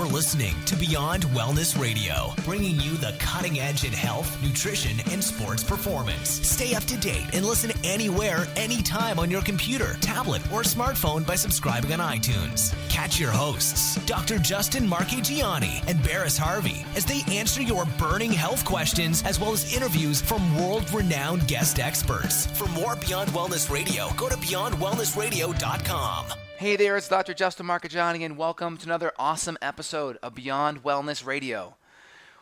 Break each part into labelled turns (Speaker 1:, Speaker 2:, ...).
Speaker 1: You're listening to Beyond Wellness Radio, bringing you the cutting edge in health, nutrition, and sports performance. Stay up to date and listen anywhere, anytime on your computer, tablet, or smartphone by subscribing on iTunes. Catch your hosts, Dr. Justin Marchegiani and Barris Harvey, as they answer your burning health questions as well as interviews from world-renowned guest experts. For more Beyond Wellness Radio, go to beyondwellnessradio.com.
Speaker 2: Hey there, it's Dr. Justin Marchegiani, and welcome to another awesome episode of Beyond Wellness Radio.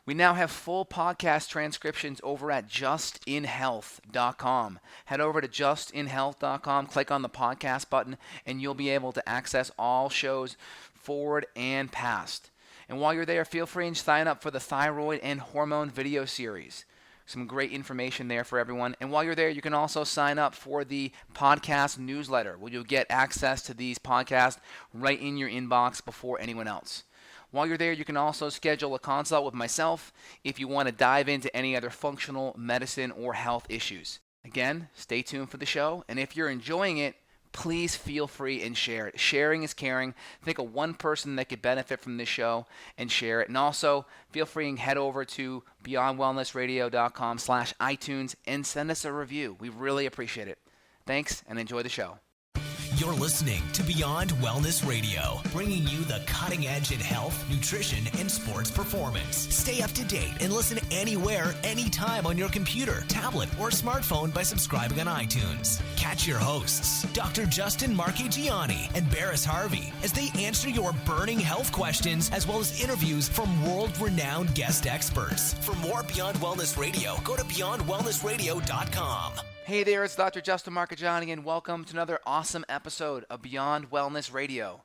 Speaker 2: We now have full podcast transcriptions over at justinhealth.com. Head over to justinhealth.com, click on the podcast button, and you'll be able to access all shows forward and past. And while you're there, feel free and sign up for the thyroid and hormone video series. Some great information there for everyone. And while you're there, you can also sign up for the podcast newsletter, where you'll get access to these podcasts right in your inbox before anyone else. While you're there, you can also schedule a consult with myself if you want to dive into any other functional medicine or health issues. Again, stay tuned for the show. And if you're enjoying it, please feel free and share it. Sharing is caring. Think of one person that could benefit from this show and share it. And also, feel free and head over to beyondwellnessradio.com/iTunes and send us a review. We really appreciate it. Thanks, and enjoy the show.
Speaker 1: You're listening to Beyond Wellness Radio, bringing you the cutting edge in health, nutrition, and sports performance. Stay up to date and listen anywhere, anytime on your computer, tablet, or smartphone by subscribing on iTunes. Catch your hosts, Dr. Justin Marchegiani and Barris Harvey, as they answer your burning health questions as well as interviews from world-renowned guest experts. For more Beyond Wellness Radio, go to beyondwellnessradio.com.
Speaker 2: Hey there, it's Dr. Justin Marchegiani, and welcome to another awesome episode of Beyond Wellness Radio.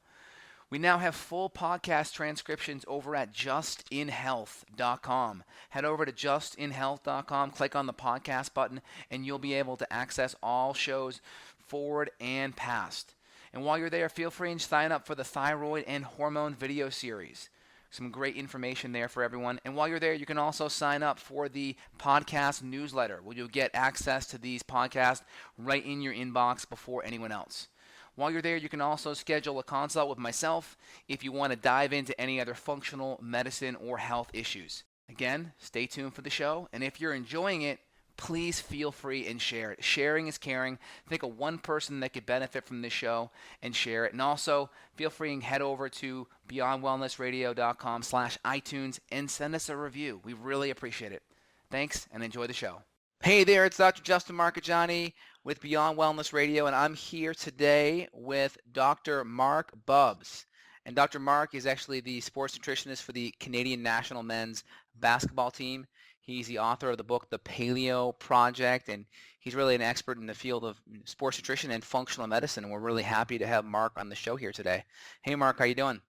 Speaker 2: We now have full podcast transcriptions over at justinhealth.com. Head over to justinhealth.com, click on the podcast button, and you'll be able to access all shows forward and past. And while you're there, feel free and sign up for the thyroid and hormone video series. Some great information there for everyone. And while you're there, you can also sign up for the podcast newsletter, where you'll get access to these podcasts right in your inbox before anyone else. While you're there, you can also schedule a consult with myself if you want to dive into any other functional medicine or health issues. Again, stay tuned for the show. And if you're enjoying it, please feel free and share it. Sharing is caring. Think of one person that could benefit from this show and share it. And also, feel free and head over to beyondwellnessradio.com/iTunes and send us a review. We really appreciate it. Thanks, and enjoy the show. Hey there, it's Dr. Justin Marchegiani with Beyond Wellness Radio, and I'm here today with Dr. Marc Bubbs. And Dr. Marc is actually the sports nutritionist for the Canadian national men's basketball team. He's the author of the book, The Paleo Project, and he's really an expert in the field of sports nutrition and functional medicine, and we're really happy to have Marc on the show here today. Hey, Marc, how you doing?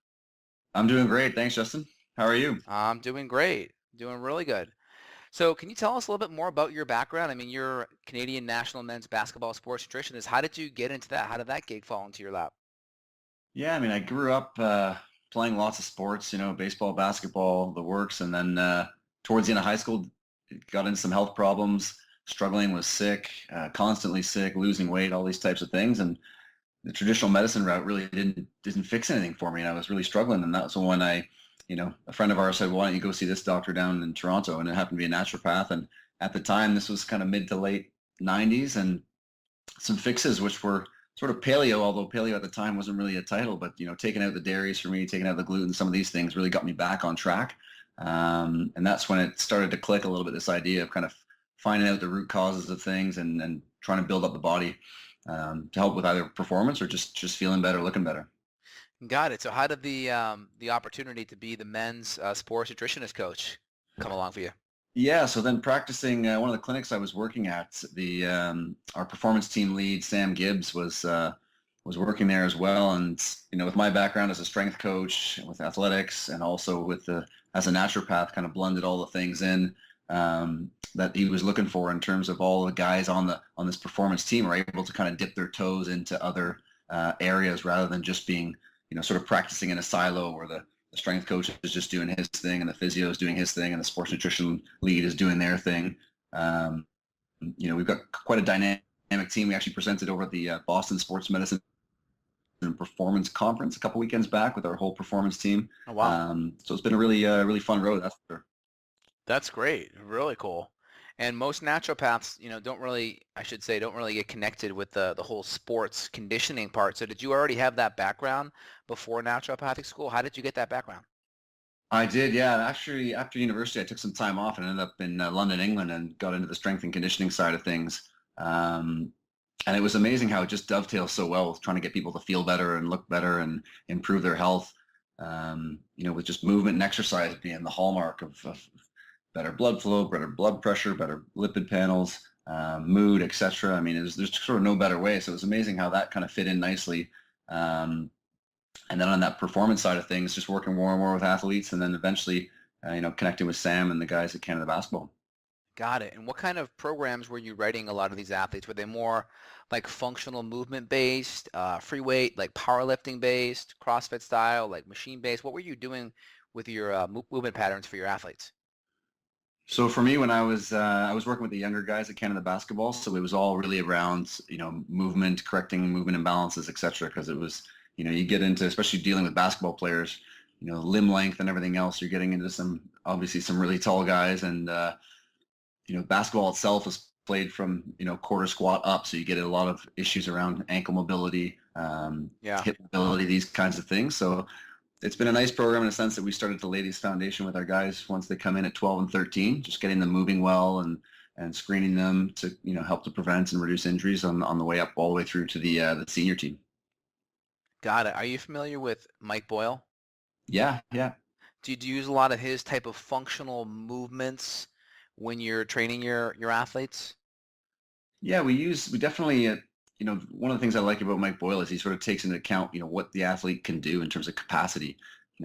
Speaker 3: I'm doing great. Thanks, Justin. How are you?
Speaker 2: I'm doing great. Doing really good. So can you tell us a little bit more about your background? I mean, you're a Canadian national men's basketball sports nutritionist. How did you get into that? How did that gig fall into your lap?
Speaker 3: Yeah, I mean, I grew up playing lots of sports, baseball, basketball, the works, and then towards the end of high school, got into some health problems, struggling, was sick, constantly sick, losing weight, all these types of things. And the traditional medicine route really didn't fix anything for me. And I was really struggling. And that's when a friend of ours said, well, why don't you go see this doctor down in Toronto? And it happened to be a naturopath. And at the time, this was kind of mid to late 90s, and some fixes, which were sort of paleo, although paleo at the time wasn't really a title, but, taking out the dairies for me, taking out the gluten, some of these things really got me back on track. And that's when it started to click a little bit, this idea of kind of finding out the root causes of things and trying to build up the body to help with either performance or just feeling better, looking better.
Speaker 2: Got it. So how did the opportunity to be the men's sports nutritionist coach come along for you?
Speaker 3: Yeah, so then practicing one of the clinics I was working at, our performance team lead, Sam Gibbs, was working there as well. And, with my background as a strength coach, with athletics, and also as a naturopath, kind of blended all the things in that he was looking for in terms of all the guys on this performance team are able to kind of dip their toes into other areas rather than just being, sort of practicing in a silo where the strength coach is just doing his thing and the physio is doing his thing and the sports nutrition lead is doing their thing. We've got quite a dynamic team. We actually presented over at the Boston Sports Medicine a performance conference a couple weekends back with our whole performance team.
Speaker 2: Oh, wow.
Speaker 3: So it's been a really fun road, that's for sure.
Speaker 2: That's great. Really cool. And most naturopaths, don't really, I should say, don't really get connected with the whole sports conditioning part. So did you already have that background before naturopathic school? How did you get that background?
Speaker 3: I did, yeah. Actually, after university, I took some time off and ended up in London, England, and got into the strength and conditioning side of things. Um, and it was amazing how it just dovetails so well with trying to get people to feel better and look better and improve their health. With just movement and exercise being the hallmark of better blood flow, better blood pressure, better lipid panels, mood, etc. I mean, there's sort of no better way. So it was amazing how that kind of fit in nicely. Um, and then on that performance side of things, just working more and more with athletes, and then eventually, connecting with Sam and the guys at Canada Basketball.
Speaker 2: Got it. And what kind of programs were you writing a lot of these athletes? Were they more like functional movement based, free weight, like powerlifting based, CrossFit style, like machine based? What were you doing with your movement patterns for your athletes?
Speaker 3: So for me, when I was working with the younger guys at Canada Basketball, so it was all really around movement, correcting movement imbalances, etc. Because it was you get into, especially dealing with basketball players, limb length and everything else. You're getting into obviously some really tall guys, and basketball itself is played from quarter squat up, so you get a lot of issues around ankle mobility,
Speaker 2: Yeah.
Speaker 3: hip mobility, these kinds of things. So it's been a nice program in a sense that we started to lay this foundation with our guys once they come in at 12 and 13, just getting them moving well and screening them to help to prevent and reduce injuries on the way up all the way through to the senior team.
Speaker 2: Got it. Are you familiar with Mike Boyle?
Speaker 3: Yeah, yeah.
Speaker 2: Do you use a lot of his type of functional movements when you're training your athletes?
Speaker 3: Yeah, we definitely, one of the things I like about Mike Boyle is he sort of takes into account, what the athlete can do in terms of capacity.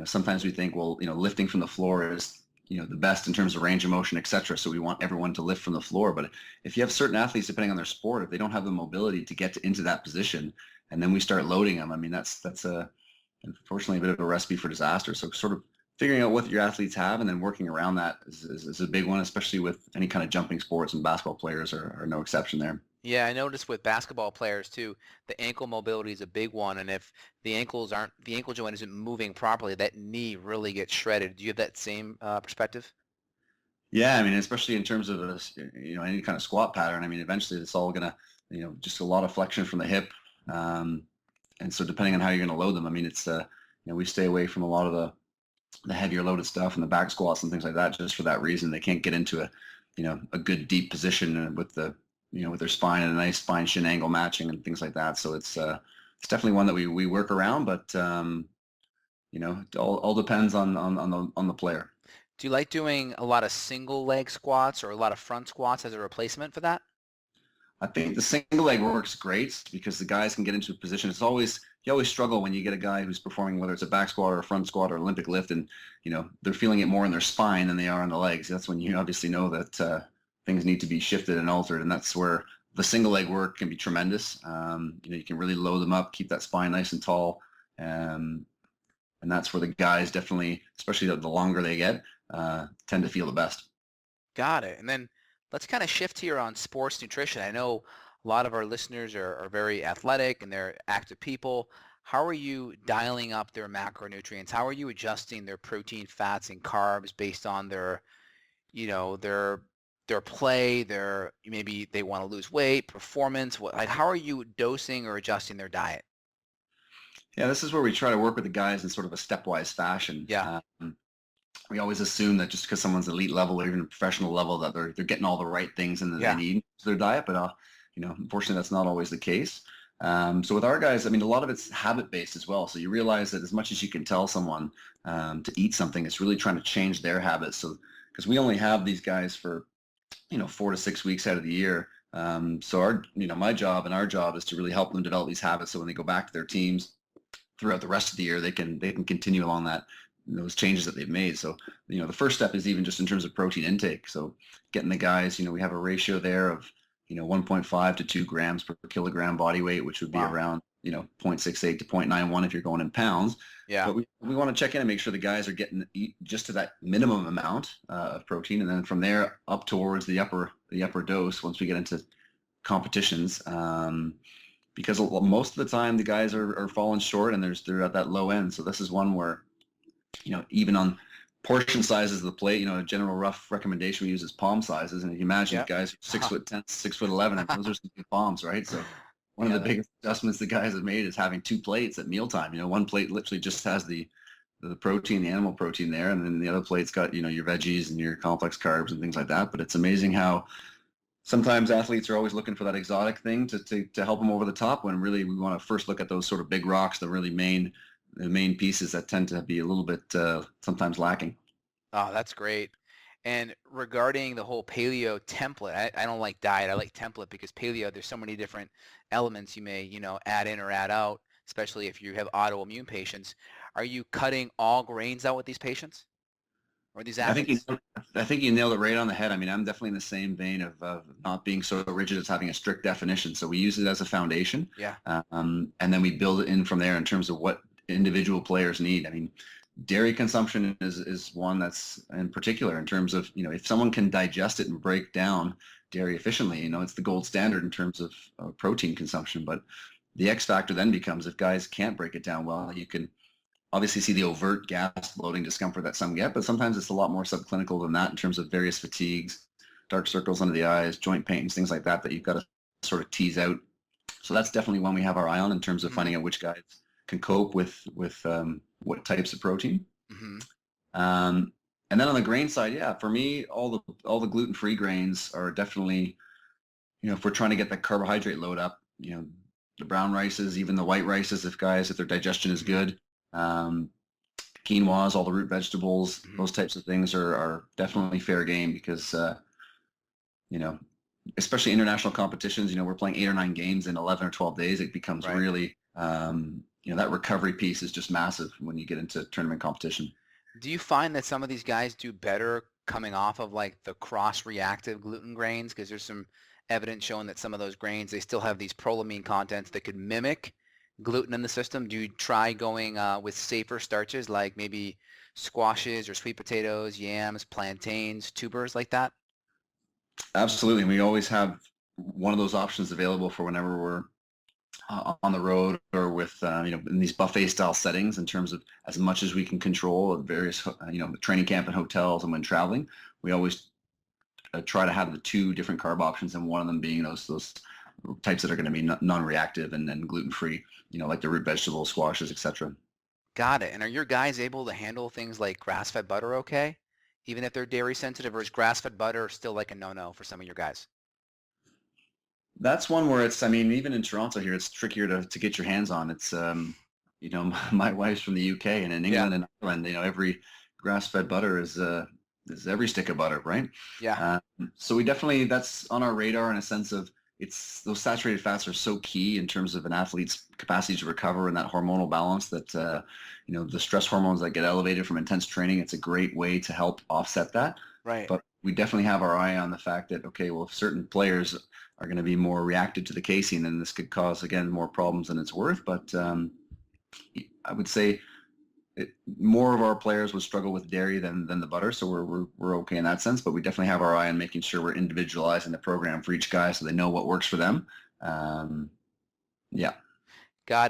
Speaker 3: Sometimes we think, well, lifting from the floor is, the best in terms of range of motion, et cetera. So we want everyone to lift from the floor. But if you have certain athletes, depending on their sport, if they don't have the mobility to get into that position, and then we start loading them, I mean, that's unfortunately a bit of a recipe for disaster. So sort of figuring out what your athletes have and then working around that is a big one, especially with any kind of jumping sports, and basketball players are no exception there.
Speaker 2: Yeah, I noticed with basketball players too, the ankle mobility is a big one, and if the ankle joint isn't moving properly, that knee really gets shredded. Do you have that same perspective?
Speaker 3: Yeah, I mean, especially in terms of any kind of squat pattern. I mean, eventually it's all gonna, just a lot of flexion from the hip, um, and so depending on how you're gonna load them, I mean, it's we stay away from a lot of the heavier loaded stuff and the back squats and things like that just for that reason. They can't get into a good deep position with with their spine and a nice spine shin angle matching and things like that. So it's definitely one that we work around, but it all depends on the player.
Speaker 2: Do you like doing a lot of single leg squats or a lot of front squats as a replacement for that?
Speaker 3: I think the single leg works great because the guys can get into a position. You always struggle when you get a guy who's performing, whether it's a back squat or a front squat or Olympic lift, and they're feeling it more in their spine than they are on the legs. That's when you obviously know that things need to be shifted and altered, and that's where the single leg work can be tremendous. You can really load them up, keep that spine nice and tall, and that's where the guys definitely, especially the longer they get, tend to feel the best.
Speaker 2: Got it. And then let's kind of shift here on sports nutrition. I know a lot of our listeners are very athletic and they're active people. How are you dialing up their macronutrients? How are you adjusting their protein, fats, and carbs based on their, their play, their maybe they want to lose weight, performance? Like how are you dosing or adjusting their diet?
Speaker 3: Yeah, this is where we try to work with the guys in sort of a stepwise fashion.
Speaker 2: Yeah.
Speaker 3: We always assume that just because someone's elite level or even a professional level that they're getting all the right things and that
Speaker 2: Yeah.
Speaker 3: they need to their diet, but unfortunately that's not always the case. So with our guys, I mean, a lot of it's habit based as well. So you realize that as much as you can tell someone to eat something, it's really trying to change their habits. So because we only have these guys for 4 to 6 weeks out of the year. So my job and our job is to really help them develop these habits. So when they go back to their teams throughout the rest of the year, they can continue along those changes that they've made. So, the first step is even just in terms of protein intake. So getting the guys, we have a ratio there of, 1.5 to 2 grams per kilogram body weight, which would be
Speaker 2: Wow.
Speaker 3: around, 0.68 to 0.91 if you're going in pounds.
Speaker 2: Yeah.
Speaker 3: But we want to check in and make sure the guys are getting just to that minimum amount of protein. And then from there up towards the upper dose once we get into competitions. because most of the time the guys are falling short and they're at that low end. So this is one where, even on portion sizes of the plate, a general rough recommendation we use is palm sizes. And if you imagine guys 6'10", 6'11", and those are some big palms, right? So one of the biggest adjustments the guys have made is having two plates at mealtime. One plate literally just has the protein, the animal protein there, and then the other plate's got, your veggies and your complex carbs and things like that. But it's amazing how sometimes athletes are always looking for that exotic thing to help them over the top, when really we want to first look at those sort of big rocks, the main pieces that tend to be a little bit sometimes lacking.
Speaker 2: Oh, that's great. And regarding the whole paleo template, I don't like diet, I like template, because paleo, there's so many different elements you may, add in or add out, especially if you have autoimmune patients. Are you cutting all grains out with these patients or these athletes?
Speaker 3: I think you nailed it right on the head. I mean, I'm definitely in the same vein of not being so rigid as having a strict definition. So we use it as a foundation, and then we build it in from there in terms of what individual players need. I mean, dairy consumption is one that's in particular in terms of, if someone can digest it and break down dairy efficiently, it's the gold standard in terms of protein consumption. But the X factor then becomes, if guys can't break it down well, you can obviously see the overt gas, bloating, discomfort that some get, but sometimes it's a lot more subclinical than that in terms of various fatigues, dark circles under the eyes, joint pains, things like that you've got to sort of tease out. So that's definitely one we have our eye on in terms of finding out which guys can cope with what types of protein. And then on the grain side, for me, all the gluten-free grains are definitely, if we're trying to get that carbohydrate load up, the brown rices, even the white rices, if their digestion is good, quinoas, all the root vegetables, those types of things are definitely fair game, because especially international competitions, we're playing 8 or 9 games in 11 or 12 days. It becomes really that recovery piece is just massive when you get into tournament competition.
Speaker 2: Do you find that some of these guys do better coming off of like the cross-reactive gluten grains? Because there's some evidence showing that some of those grains, they still have these prolamine contents that could mimic gluten in the system. Do you try going with safer starches like maybe squashes or sweet potatoes, yams, plantains, tubers, like that?
Speaker 3: Absolutely. We always have one of those options available for whenever we're on the road or with, in these buffet style settings, in terms of as much as we can control at various, training camp and hotels, and when traveling, we always try to have the 2 different carb options, and one of them being those types that are going to be non-reactive and gluten-free, like the root vegetables, squashes, etc.
Speaker 2: Got it. And are your guys able to handle things like grass-fed butter okay, even if they're dairy sensitive, or is grass-fed butter still like a no-no for some of your guys?
Speaker 3: That's one where even in Toronto here, it's trickier to get your hands on. It's, my wife's from the UK, and in England and Ireland, every grass-fed butter is every stick of butter, right?
Speaker 2: Yeah.
Speaker 3: So we definitely, that's on our radar in a sense of, those saturated fats are so key in terms of an athlete's capacity to recover and that hormonal balance that, the stress hormones that get elevated from intense training, it's a great way to help offset that.
Speaker 2: Right.
Speaker 3: But we definitely have our eye on the fact that, okay, well, if certain players are going to be more reactive to the casein, then this could cause, again, more problems than it's worth. But I would say more of our players would struggle with dairy than the butter, so we're okay in that sense. But we definitely have our eye on making sure we're individualizing the program for each guy so they know what works for them.
Speaker 2: Got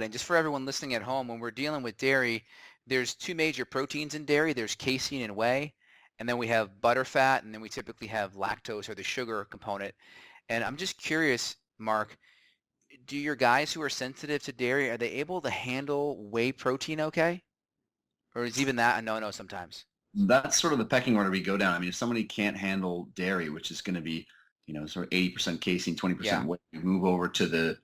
Speaker 2: it. And just for everyone listening at home, when we're dealing with dairy, there's 2 major proteins in dairy. There's casein and whey, and then we have butterfat, and then we typically have lactose, or the sugar component. And I'm just curious, Mark, do your guys who are sensitive to dairy, are they able to handle whey protein okay? Or is even that a no-no sometimes?
Speaker 3: That's sort of the pecking order we go down. I mean, if somebody can't handle dairy, which is going to be, sort of 80% casein, 20% whey, you move over to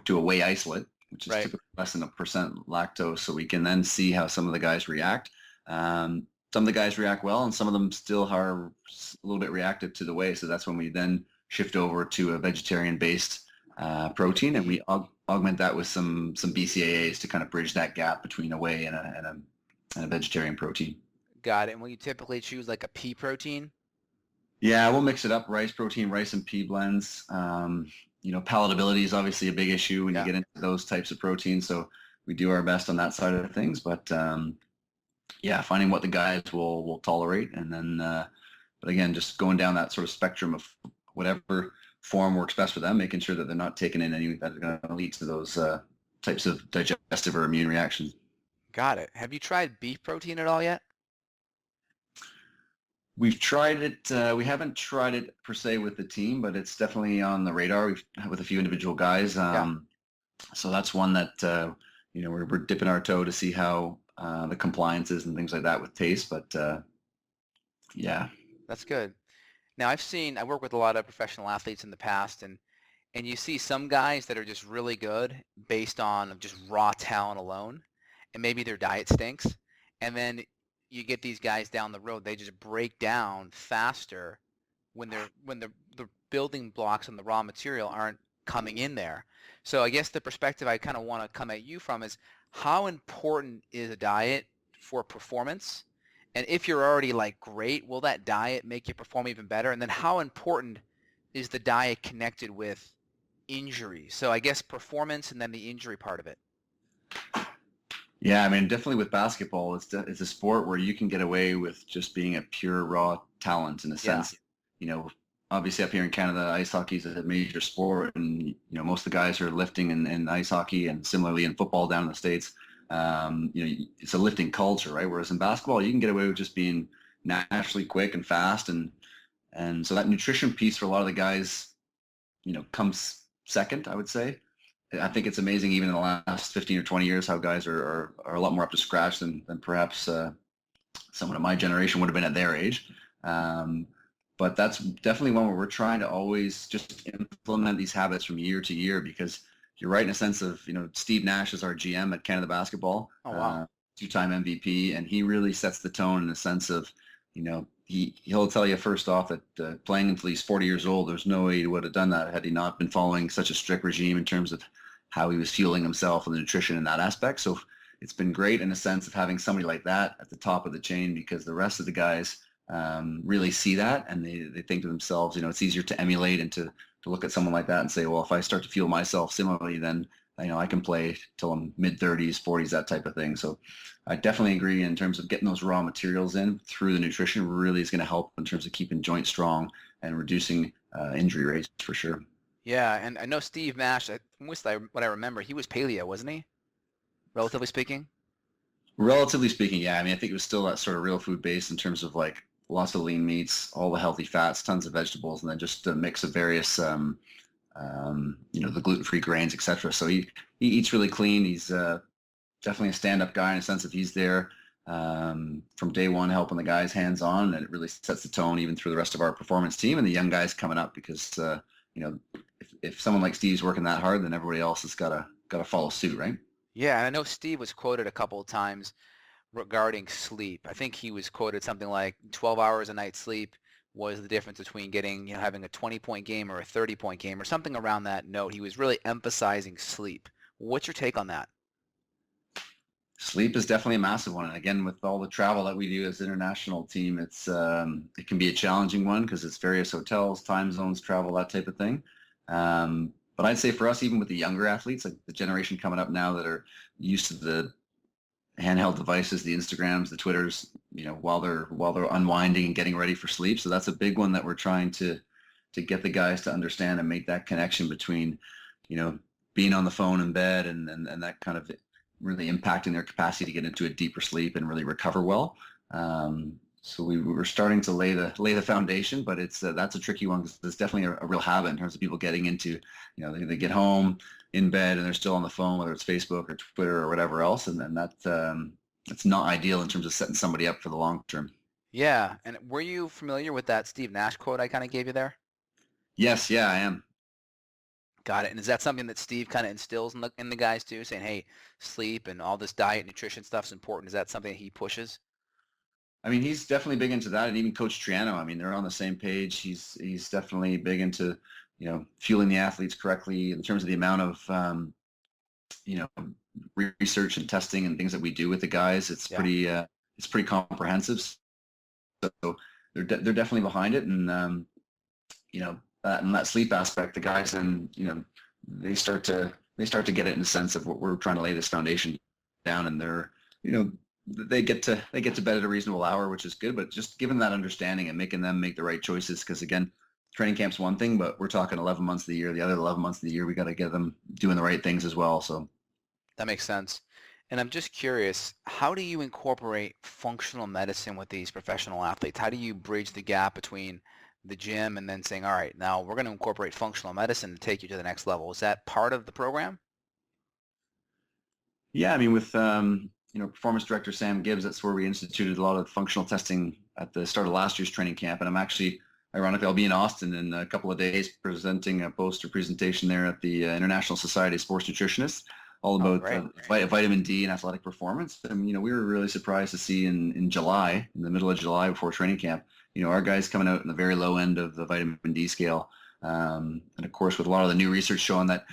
Speaker 3: to a whey isolate, which is typically less than 1% lactose. So we can then see how some of the guys react. Some of the guys react well, and some of them still are a little bit reactive to the whey. So that's when we then shift over to a vegetarian-based protein, and we augment that with some BCAAs to kind of bridge that gap between a whey and a vegetarian protein.
Speaker 2: Got it. And will you typically choose like a pea protein?
Speaker 3: Yeah, we'll mix it up. Rice protein, rice and pea blends. Palatability is obviously a big issue when you get into those types of proteins. So we do our best on that side of things. But finding what the guys will tolerate. And then, but again, just going down that sort of spectrum of whatever form works best for them, making sure that they're not taking in anything that is going to lead to those types of digestive or immune reactions.
Speaker 2: Got it. Have you tried beef protein at all yet?
Speaker 3: We've tried it. We haven't tried it per se with the team, but it's definitely on the radar. We've with a few individual guys. So that's one that we're dipping our toe to see how the compliance is and things like that with taste. But yeah,
Speaker 2: That's good. Now I work with a lot of professional athletes in the past, and you see some guys that are just really good based on just raw talent alone, and maybe their diet stinks. And then you get these guys down the road, they just break down faster when the building blocks and the raw material aren't coming in there. So I guess the perspective I kind of want to come at you from is how important is a diet for performance? And if you're already like great, will that diet make you perform even better? And then how important is the diet connected with injury? So I guess performance and then the injury part of it.
Speaker 3: Yeah, I mean, definitely with basketball, it's a sport where you can get away with just being a pure raw talent in a sense. Obviously up here in Canada, ice hockey is a major sport, and most of the guys are lifting in ice hockey, and similarly in football down in the States. It's a lifting culture, right? Whereas in basketball, you can get away with just being naturally quick and fast, and so that nutrition piece for a lot of the guys, comes second, I would say. I think it's amazing even in the last 15 or 20 years how guys are a lot more up to scratch than perhaps someone of my generation would have been at their age. But that's definitely one where we're trying to always just implement these habits from year to year, because you're right in a sense of, Steve Nash is our GM at Canada Basketball,
Speaker 2: Oh, wow.
Speaker 3: two-time MVP, and he really sets the tone in the sense of, he'll tell you first off that playing until he's 40 years old, there's no way he would have done that had he not been following such a strict regime in terms of how he was fueling himself and the nutrition in that aspect. So it's been great in a sense of having somebody like that at the top of the chain, because the rest of the guys really see that, and they think to themselves, it's easier to emulate and to look at someone like that and say, well, if I start to fuel myself similarly, then I can play till I'm mid-30s, 40s, that type of thing. So I definitely agree in terms of getting those raw materials in through the nutrition really is going to help in terms of keeping joints strong and reducing injury rates for sure.
Speaker 2: Yeah, and I know Steve Nash, what I remember, he was paleo, wasn't he? Relatively speaking?
Speaker 3: Relatively speaking, yeah. I mean, I think it was still that sort of real food base in terms of like lots of lean meats, all the healthy fats, tons of vegetables, and then just a mix of various, the gluten-free grains, etc. So he eats really clean. He's definitely a stand-up guy in a sense of he's there from day one helping the guys hands-on, and it really sets the tone even through the rest of our performance team and the young guys coming up, because if someone like Steve's working that hard, then everybody else has got to follow suit, right?
Speaker 2: Yeah, and I know Steve was quoted a couple of times regarding sleep. I think he was quoted something like 12 hours a night sleep was the difference between getting, having a 20-point game or a 30-point game or something around that note. He was really emphasizing sleep. What's your take on that?
Speaker 3: Sleep is definitely a massive one. And again, with all the travel that we do as an international team, it can be a challenging one because it's various hotels, time zones, travel, that type of thing. But I'd say for us, even with the younger athletes, like the generation coming up now that are used to the handheld devices, the Instagrams, the Twitters, while they're unwinding and getting ready for sleep. So that's a big one that we're trying to get the guys to understand and make that connection between, being on the phone in bed and that kind of really impacting their capacity to get into a deeper sleep and really recover well. So we're starting to lay the foundation, but that's a tricky one because it's definitely a real habit in terms of people getting into, they get home in bed and they're still on the phone, whether it's Facebook or Twitter or whatever else, and then that's not ideal in terms of setting somebody up for the long term.
Speaker 2: Yeah, and were you familiar with that Steve Nash quote I kind of gave you there?
Speaker 3: Yes, yeah, I am.
Speaker 2: Got it. And is that something that Steve kind of instills in the guys too, saying, hey, sleep and all this diet, nutrition stuff is important? Is that something that he pushes?
Speaker 3: I mean, he's definitely big into that, and even Coach Triano. I mean, they're on the same page. He's definitely big into fueling the athletes correctly in terms of the amount of research and testing and things that we do with the guys. It's pretty comprehensive. So they're definitely behind it, and that sleep aspect, the guys then they start to get it in the sense of what we're trying to lay this foundation down, and they're they get to bed at a reasonable hour, which is good, but just giving that understanding and making them make the right choices. Because again, training camp's one thing, but we're talking 11 months of the year. The other 11 months of the year, we got to get them doing the right things as well. So
Speaker 2: That makes sense. And I'm just curious, how do you incorporate functional medicine with these professional athletes? How do you bridge the gap between the gym and then saying, all right, now we're going to incorporate functional medicine to take you to the next level? Is that part of the program?
Speaker 3: yeah, I mean, with performance director Sam Gibbs, that's where we instituted a lot of functional testing at the start of last year's training camp. And I'm actually, ironically, I'll be in Austin in a couple of days presenting a poster presentation there at the International Society of Sports Nutritionists, all
Speaker 2: Oh,
Speaker 3: about
Speaker 2: great.
Speaker 3: vitamin D and athletic performance. And we were really surprised to see in July, in the middle of July before training camp, our guys coming out in the very low end of the vitamin D scale. And of course, with a lot of the new research showing that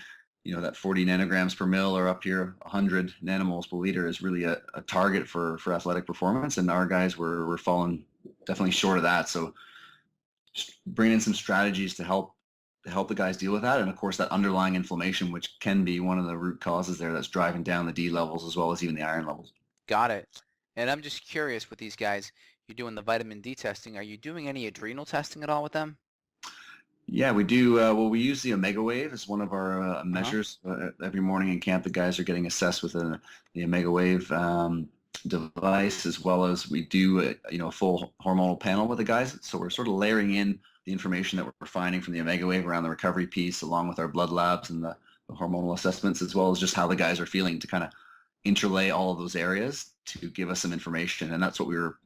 Speaker 3: that 40 nanograms per mil or up here 100 nanomoles per liter is really a target for athletic performance. And our guys were falling definitely short of that. So just bringing in some strategies to help the guys deal with that. And of course, that underlying inflammation, which can be one of the root causes there that's driving down the D levels as well as even the iron levels.
Speaker 2: Got it. And I'm just curious with these guys, you're doing the vitamin D testing. Are you doing any adrenal testing at all with them?
Speaker 3: Yeah, we do. Well, we use the Omega Wave as one of our
Speaker 2: Uh-huh.
Speaker 3: measures. Every morning in camp, the guys are getting assessed with the Omega Wave device, as well as we do a full hormonal panel with the guys. So we're sort of layering in the information that we're finding from the Omega Wave around the recovery piece, along with our blood labs and the hormonal assessments, as well as just how the guys are feeling, to kind of interlay all of those areas to give us some information. And that's what we were,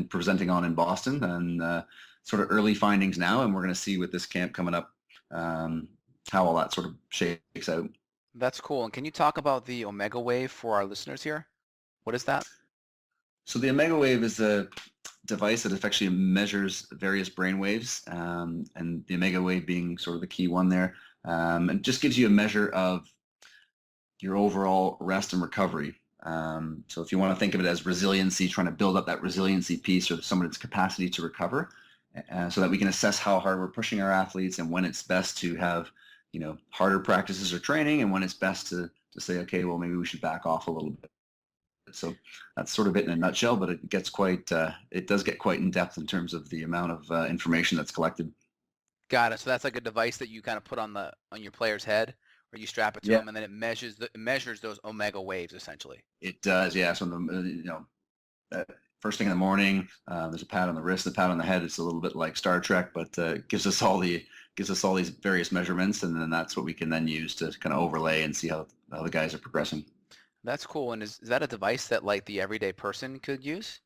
Speaker 3: presenting on in Boston, and sort of early findings now. And we're going to see with this camp coming up how all that sort of shakes out.
Speaker 2: That's cool. And can you talk about the Omega Wave for our listeners here? What is that?
Speaker 3: So the Omega Wave is a device that actually measures various brain waves, and the Omega Wave being sort of the key one there, and just gives you a measure of your overall rest and recovery. So if you want to think of it as resiliency, trying to build up that resiliency piece or someone's capacity to recover, so that we can assess how hard we're pushing our athletes and when it's best to have, harder practices or training, and when it's best to say, okay, well, maybe we should back off a little bit. So that's sort of it in a nutshell, but it does get quite in depth in terms of the amount of information that's collected.
Speaker 2: Got it. So that's like a device that you kind of put on your player's head, or you strap it to
Speaker 3: Yeah,
Speaker 2: them, and then it measures those omega waves essentially.
Speaker 3: it does. Yeah. So first thing in the morning, there's a pat on the wrist, a pat on the head. It's a little bit like Star Trek, but gives us all these various measurements, and then that's what we can then use to kind of overlay and see how the guys are progressing.
Speaker 2: That's cool. And is that a device that like the everyday person could use?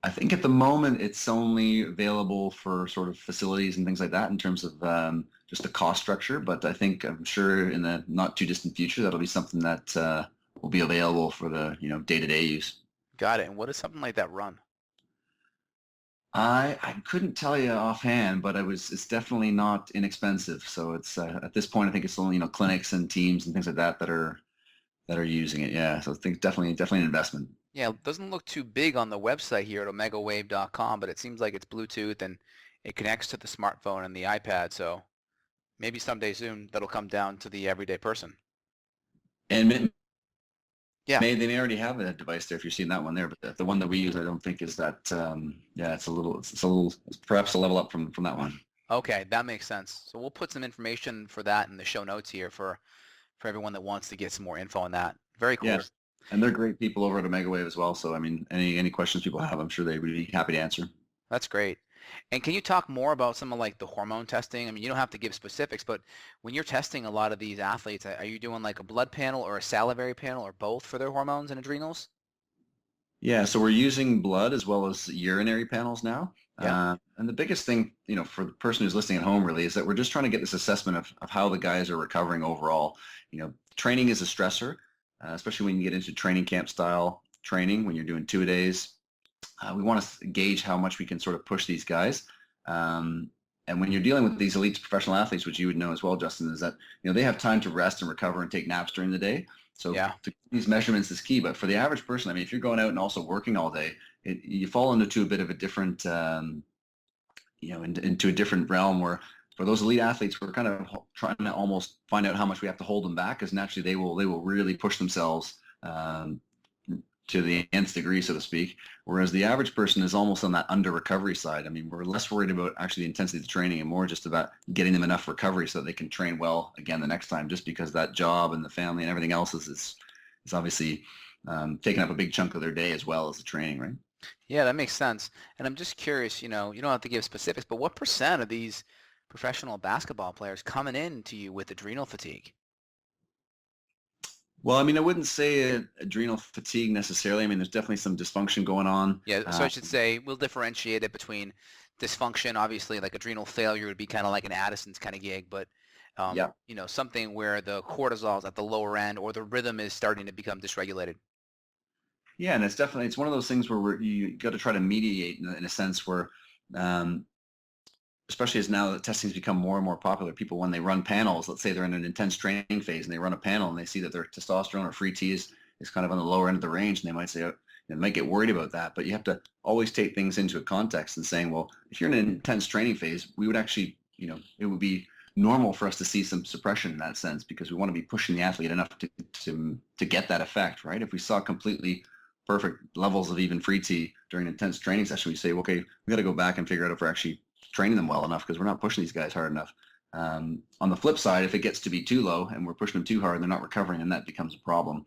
Speaker 3: I think at the moment it's only available for sort of facilities and things like that in terms of just the cost structure. But I'm sure in the not too distant future that'll be something that will be available for the day-to-day use.
Speaker 2: Got it. And what does something like that run?
Speaker 3: I couldn't tell you offhand, but it's definitely not inexpensive. So it's at this point I think it's only clinics and teams and things like that that are using it. Yeah, so I think definitely an investment.
Speaker 2: Yeah, it doesn't look too big on the website here at omegawave.com, but it seems like it's Bluetooth and it connects to the smartphone and the iPad. So maybe someday soon that'll come down to the everyday person.
Speaker 3: And
Speaker 2: Yeah,
Speaker 3: they may already have a device there if you're seeing that one there, but the one that we use I don't think is that. Yeah, it's perhaps a level up from that one.
Speaker 2: okay, that makes sense. So we'll put some information for that in the show notes here for everyone that wants to get some more info on that. Very cool.
Speaker 3: Yes, and they're great people over at Omega Wave as well. So I mean, any questions people have, I'm sure they would be happy to answer.
Speaker 2: That's great. And can you talk more about some of like the hormone testing? I mean, you don't have to give specifics, but when you're testing a lot of these athletes, are you doing like a blood panel or a salivary panel or both for their hormones and adrenals?
Speaker 3: Yeah, so we're using blood as well as urinary panels now.
Speaker 2: Yeah.
Speaker 3: And the biggest thing, for the person who's listening at home really is that we're just trying to get this assessment of how the guys are recovering overall. Training is a stressor, especially when you get into training camp style training, when you're doing 2-a-days. We want to gauge how much we can sort of push these guys. And when you're dealing with these elite professional athletes, which you would know as well, Justin, is that, they have time to rest and recover and take naps during the day. So
Speaker 2: Yeah.
Speaker 3: these measurements is key. But for the average person, I mean, if you're going out and also working all day, you fall into a bit of a different, into a different realm where for those elite athletes, we're kind of trying to almost find out how much we have to hold them back, because naturally they will really push themselves to the nth degree, so to speak, whereas the average person is almost on that under recovery side. I mean, we're less worried about actually the intensity of the training and more just about getting them enough recovery so that they can train well again the next time, just because that job and the family and everything else is obviously taking up a big chunk of their day as well as the training, right?
Speaker 2: Yeah, that makes sense. And I'm just curious, you don't have to give specifics, but what percent of these professional basketball players coming in to you with adrenal fatigue?
Speaker 3: Well, I mean, I wouldn't say adrenal fatigue necessarily. I mean, there's definitely some dysfunction going on.
Speaker 2: Yeah, so I should say we'll differentiate it between dysfunction. Obviously, like adrenal failure would be kind of like an Addison's kind of gig, but
Speaker 3: Yeah.
Speaker 2: something where the cortisol's at the lower end or the rhythm is starting to become dysregulated.
Speaker 3: Yeah, and it's one of those things where you got to try to mediate in a sense where, um, especially as now that testing's become more and more popular, people when they run panels, let's say they're in an intense training phase and they run a panel and they see that their testosterone or free T is kind of on the lower end of the range, and they might say, they might get worried about that. But you have to always take things into a context and saying, well, if you're in an intense training phase, we would actually, it would be normal for us to see some suppression in that sense because we want to be pushing the athlete enough to get that effect, right? If we saw completely perfect levels of even free T during an intense training session, we say, okay, we got to go back and figure out if we're actually training them well enough because we're not pushing these guys hard enough. On the flip side, if it gets to be too low and we're pushing them too hard and they're not recovering, then that becomes a problem.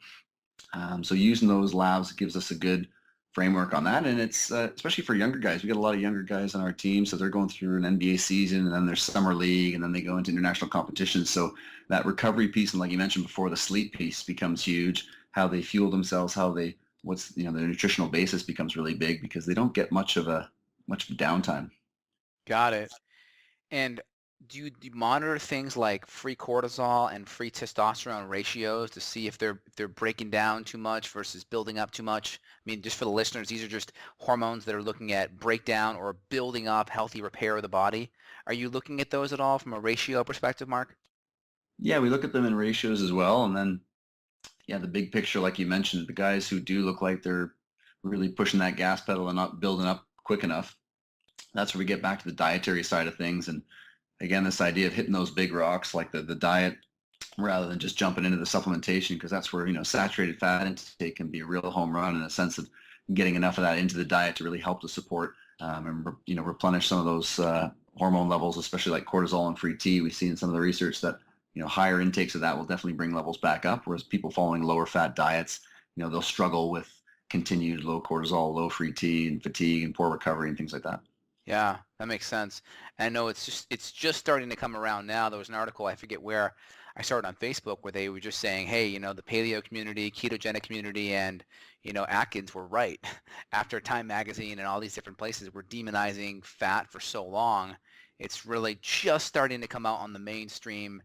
Speaker 3: So using those labs gives us a good framework on that. And it's especially for younger guys. We got a lot of younger guys on our team. So they're going through an NBA season and then there's summer league and then they go into international competitions. So that recovery piece and like you mentioned before, the sleep piece becomes huge. How they fuel themselves, their nutritional basis becomes really big because they don't get much downtime.
Speaker 2: Got it. And do you monitor things like free cortisol and free testosterone ratios to see if they're breaking down too much versus building up too much? I mean, just for the listeners, these are just hormones that are looking at breakdown or building up healthy repair of the body. Are you looking at those at all from a ratio perspective, Mark?
Speaker 3: Yeah, we look at them in ratios as well. And then, yeah, the big picture, like you mentioned, the guys who do look like they're really pushing that gas pedal and not building up quick enough, that's where we get back to the dietary side of things. And again, this idea of hitting those big rocks like the diet rather than just jumping into the supplementation, because that's where, saturated fat intake can be a real home run in the sense of getting enough of that into the diet to really help to support and, replenish some of those hormone levels, especially like cortisol and free T. We see in some of the research that, higher intakes of that will definitely bring levels back up, whereas people following lower fat diets, they'll struggle with continued low cortisol, low free T and fatigue and poor recovery and things like that.
Speaker 2: Yeah, that makes sense. And I know it's just starting to come around now. There was an article, I forget where, I saw it on Facebook where they were just saying, hey, the paleo community, ketogenic community, and Atkins were right. After Time Magazine and all these different places were demonizing fat for so long, it's really just starting to come out on the mainstream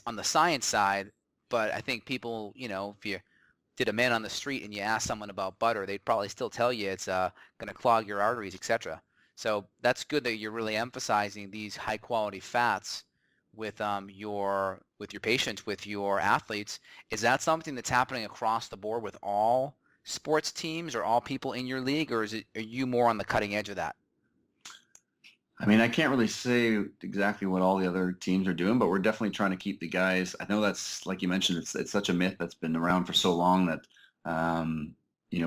Speaker 2: on the science side. But I think people, if you did a man on the street and you ask someone about butter, they'd probably still tell you it's going to clog your arteries, etc. So that's good that you're really emphasizing these high quality fats with your patients, with your athletes. Is that something that's happening across the board with all sports teams or all people in your league, or are you more on the cutting edge of that?
Speaker 3: I mean, I can't really say exactly what all the other teams are doing, but we're definitely trying to keep the guys. I know that's, like you mentioned, it's such a myth that's been around for so long that,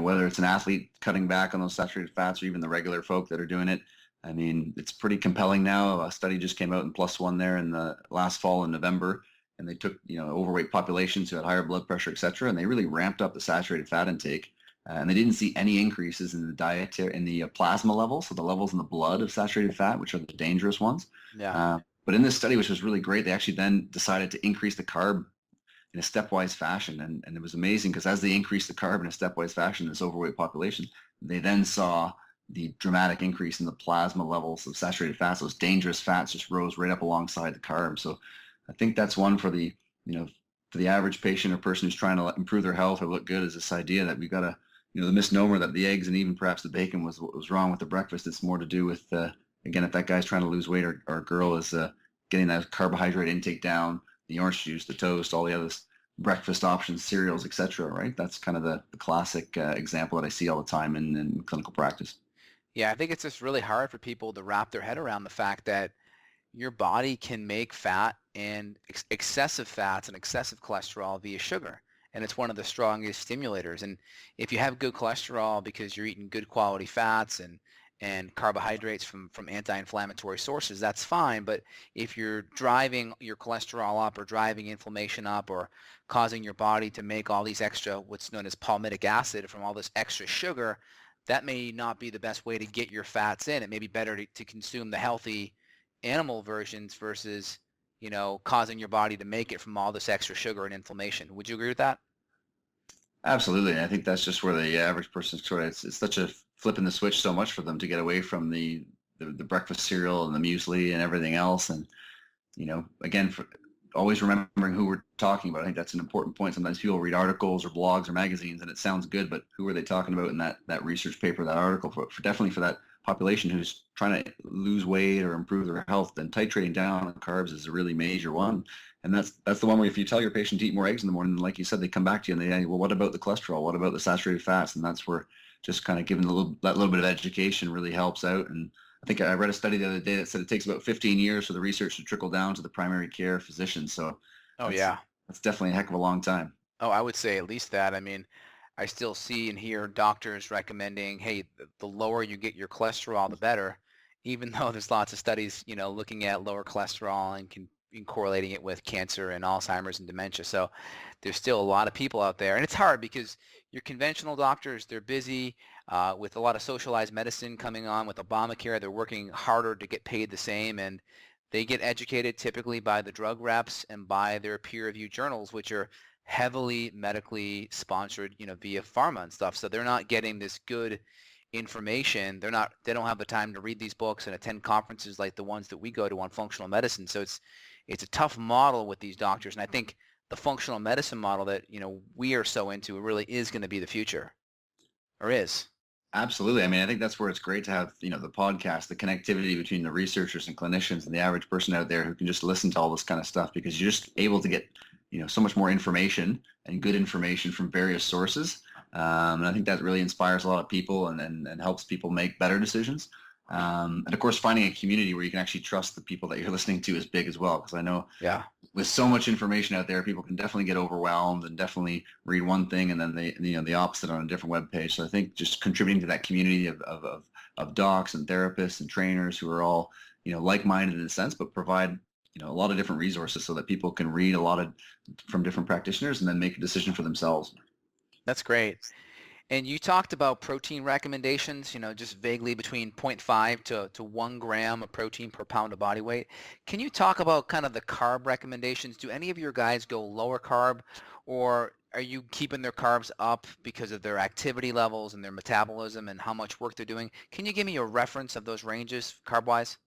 Speaker 3: whether it's an athlete cutting back on those saturated fats or even the regular folk that are doing it, I mean, it's pretty compelling now. A study just came out in Plus One there in the last fall in November, and they took, overweight populations who had higher blood pressure, et cetera, and they really ramped up the saturated fat intake. And they didn't see any increases in the plasma levels, so the levels in the blood of saturated fat, which are the dangerous ones.
Speaker 2: Yeah.
Speaker 3: But in this study, which was really great, they actually then decided to increase the carb in a stepwise fashion. And it was amazing because as they increased the carb in a stepwise fashion in this overweight population, they then saw the dramatic increase in the plasma levels of saturated fats. Those dangerous fats just rose right up alongside the carb. So I think that's one for the, for the average patient or person who's trying to improve their health or look good, is this idea that we've got to, the misnomer that the eggs and even perhaps the bacon was what was wrong with the breakfast. It's more to do with, again, if that guy's trying to lose weight or a girl is getting that carbohydrate intake down, the orange juice, the toast, all the other breakfast options, cereals, etc. Right? That's kind of the classic example that I see all the time in clinical practice.
Speaker 2: Yeah, I think it's just really hard for people to wrap their head around the fact that your body can make fat and excessive fats and excessive cholesterol via sugar. and it's one of the strongest stimulators. And if you have good cholesterol because you're eating good quality fats and carbohydrates from anti-inflammatory sources, that's fine. But if you're driving your cholesterol up or driving inflammation up or causing your body to make all these extra, what's known as palmitic acid from all this extra sugar, that may not be the best way to get your fats in. It may be better to consume the healthy animal versions versus, causing your body to make it from all this extra sugar and inflammation. Would you agree with that?
Speaker 3: Absolutely. I think that's just where the average person sort of, it's such a flipping the switch so much for them to get away from the breakfast cereal and the muesli and everything else. And, again, always remembering who we're talking about. I think that's an important point. Sometimes people read articles or blogs or magazines and it sounds good, but who are they talking about in that research paper, that article? For definitely for that population who's trying to lose weight or improve their health, then titrating down on carbs is a really major one. And that's the one where if you tell your patient to eat more eggs in the morning, like you said, they come back to you and they say, well, what about the cholesterol? What about the saturated fats? And that's where just kind of giving that little bit of education really helps out. And I think I read a study the other day that said it takes about 15 years for the research to trickle down to the primary care physician. So that's definitely a heck of a long time.
Speaker 2: Oh, I would say at least that. I mean, I still see and hear doctors recommending, hey, the lower you get your cholesterol, the better, even though there's lots of studies, looking at lower cholesterol and correlating it with cancer and Alzheimer's and dementia. So there's still a lot of people out there. And it's hard because your conventional doctors, they're busy with a lot of socialized medicine coming on with Obamacare. They're working harder to get paid the same, and they get educated typically by the drug reps and by their peer-reviewed journals, which are heavily medically sponsored, via pharma and stuff. So they're not getting this good information. They don't have the time to read these books and attend conferences like the ones that we go to on functional medicine. So it's a tough model with these doctors. And I think the functional medicine model that, we are so into really is going to be the future, or is.
Speaker 3: Absolutely. I mean, I think that's where it's great to have, the podcast, the connectivity between the researchers and clinicians and the average person out there who can just listen to all this kind of stuff, because you're just able to get, so much more information and good information from various sources. And I think that really inspires a lot of people and helps people make better decisions. And of course, finding a community where you can actually trust the people that you're listening to is big as well. Because I know with so much information out there, people can definitely get overwhelmed and definitely read one thing and then the opposite on a different web page. So I think just contributing to that community of docs and therapists and trainers who are all, like-minded in a sense, but provide, a lot of different resources so that people can read a lot from different practitioners and then make a decision for themselves.
Speaker 2: That's great. And you talked about protein recommendations, just vaguely between 0.5 to 1 gram of protein per pound of body weight. Can you talk about kind of the carb recommendations? Do any of your guys go lower carb, or are you keeping their carbs up because of their activity levels and their metabolism and how much work they're doing? Can you give me a reference of those ranges carb-wise?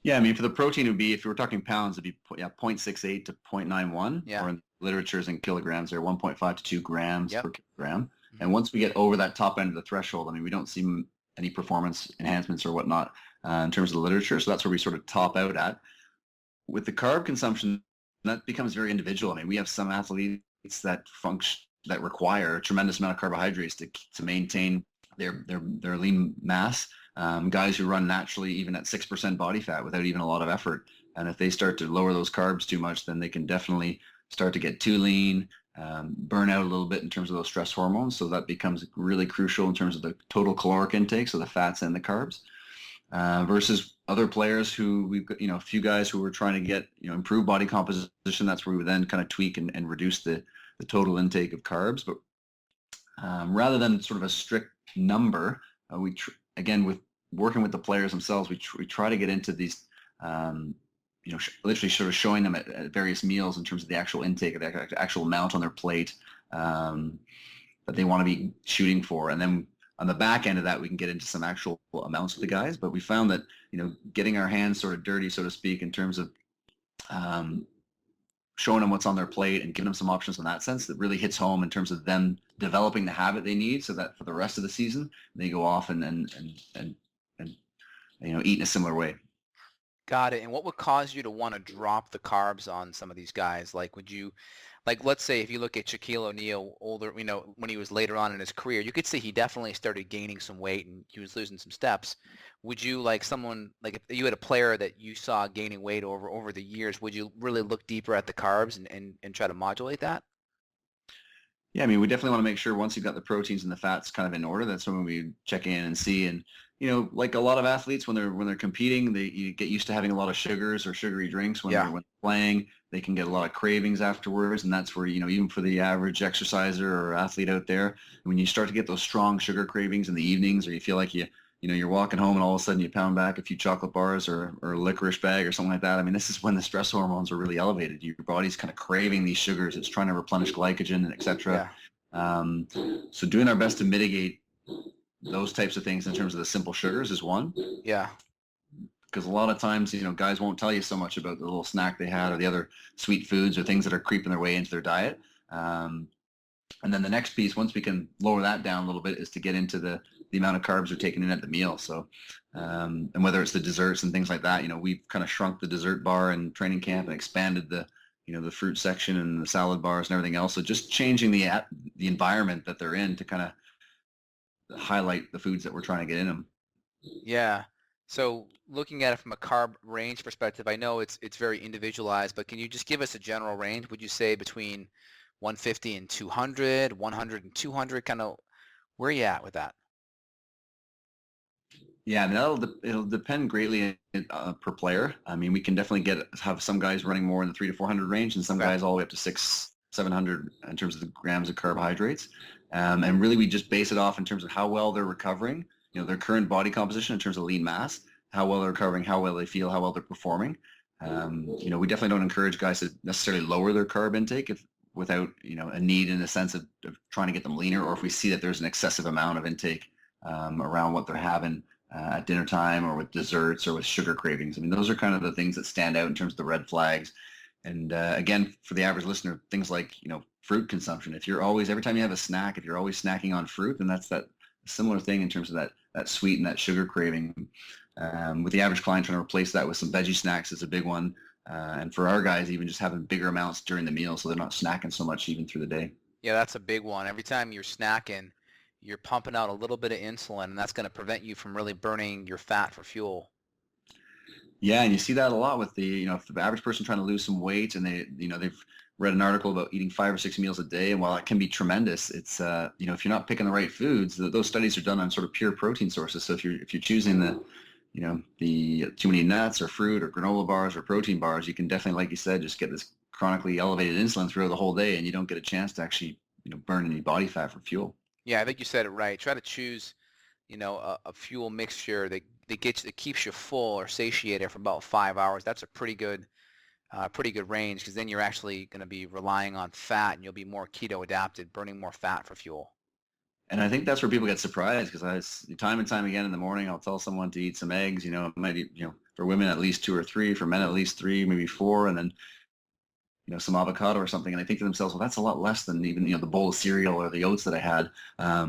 Speaker 3: Yeah, I mean, for the protein, it would be, if you were talking pounds, it'd be 0.68 to 0.91, or in literatures and kilograms, they're 1.5 to 2 grams per kilogram. And once we get over that top end of the threshold, I mean, we don't see any performance enhancements or whatnot in terms of the literature. So that's where we sort of top out at. With the carb consumption, that becomes very individual. I mean, we have some athletes that require a tremendous amount of carbohydrates to maintain their lean mass. Guys who run naturally even at 6% body fat without even a lot of effort. And if they start to lower those carbs too much, then they can definitely start to get too lean, burn out a little bit in terms of those stress hormones. So that becomes really crucial in terms of the total caloric intake, so the fats and the carbs, versus other players who we've got, a few guys who are trying to get, improved body composition. That's where we would then kind of tweak and reduce the total intake of carbs. But rather than sort of a strict number, again, with working with the players themselves, we try to get into these, literally sort of showing them at various meals in terms of the actual intake, of the actual amount on their plate that they want to be shooting for. And then on the back end of that, we can get into some actual amounts with the guys. But we found that, getting our hands sort of dirty, so to speak, in terms of showing them what's on their plate and giving them some options in that sense, that really hits home in terms of them developing the habit they need so that for the rest of the season, they go off and eat in a similar way.
Speaker 2: Got it. And what would cause you to want to drop the carbs on some of these guys? Let's say if you look at Shaquille O'Neal, older, when he was later on in his career, you could see he definitely started gaining some weight and he was losing some steps. Would you, if you had a player that you saw gaining weight over the years, would you really look deeper at the carbs and try to modulate that?
Speaker 3: Yeah, I mean, we definitely want to make sure once you've got the proteins and the fats kind of in order, that's when we check in and see. And like a lot of athletes, when they're competing, you get used to having a lot of sugars or sugary drinks
Speaker 2: Yeah.
Speaker 3: when they're playing. They can get a lot of cravings afterwards, and that's where even for the average exerciser or athlete out there, when you start to get those strong sugar cravings in the evenings, or you feel like you're walking home and all of a sudden you pound back a few chocolate bars or a licorice bag or something like that. I mean, this is when the stress hormones are really elevated. Your body's kind of craving these sugars. It's trying to replenish glycogen and et cetera.
Speaker 2: Yeah.
Speaker 3: So doing our best to mitigate those types of things in terms of the simple sugars is one.
Speaker 2: Yeah.
Speaker 3: Because a lot of times, guys won't tell you so much about the little snack they had or the other sweet foods or things that are creeping their way into their diet. And then the next piece, once we can lower that down a little bit, is to get into the amount of carbs they're taking in at the meal. So, and whether it's the desserts and things like that, we've kind of shrunk the dessert bar in training camp and expanded the fruit section and the salad bars and everything else. So just changing the environment that they're in to kind of highlight the foods that we're trying to get in them.
Speaker 2: Yeah. So looking at it from a carb range perspective, I know it's very individualized, but can you just give us a general range? Would you say between 150 and 200, 100 and 200, kind of where are you at with that?
Speaker 3: Yeah, I mean, it'll depend greatly per player. I mean, we can definitely have some guys running more in the 300 to 400 range, and some
Speaker 2: Okay.
Speaker 3: guys all the way up to 700 in terms of the grams of carbohydrates. And really, we just base it off in terms of how well they're recovering, their current body composition in terms of lean mass, how well they're recovering, how well they feel, how well they're performing. We definitely don't encourage guys to necessarily lower their carb intake without a need in the sense of trying to get them leaner, or if we see that there's an excessive amount of intake around what they're having at dinner time or with desserts or with sugar cravings. I mean, those are kind of the things that stand out in terms of the red flags. And again, for the average listener, things like, fruit consumption. If you're always, every time you have a snack, if you're always snacking on fruit, then that's that similar thing in terms of that sweet and that sugar craving. With the average client, trying to replace that with some veggie snacks is a big one. And for our guys, even just having bigger amounts during the meal so they're not snacking so much even through the day.
Speaker 2: Yeah, that's a big one. Every time you're snacking, you're pumping out a little bit of insulin, and that's going to prevent you from really burning your fat for fuel.
Speaker 3: Yeah, and you see that a lot with if the average person trying to lose some weight and they've read an article about eating 5 or 6 meals a day, and while it can be tremendous, it's if you're not picking the right foods, those studies are done on sort of pure protein sources. So if you're choosing the too many nuts or fruit or granola bars or protein bars, you can definitely, like you said, just get this chronically elevated insulin throughout the whole day, and you don't get a chance to actually burn any body fat for fuel.
Speaker 2: Yeah, I think you said it right. Try to choose, a fuel mixture that keeps you full or satiated for about 5 hours. That's a pretty good range, because then you're actually going to be relying on fat, and you'll be more keto adapted, burning more fat for fuel.
Speaker 3: And I think that's where people get surprised, because time and time again in the morning, I'll tell someone to eat some eggs. It might be, for women at least 2 or 3, for men at least 3, maybe 4, and then some avocado or something, and they think to themselves, well, that's a lot less than even the bowl of cereal or the oats that I had.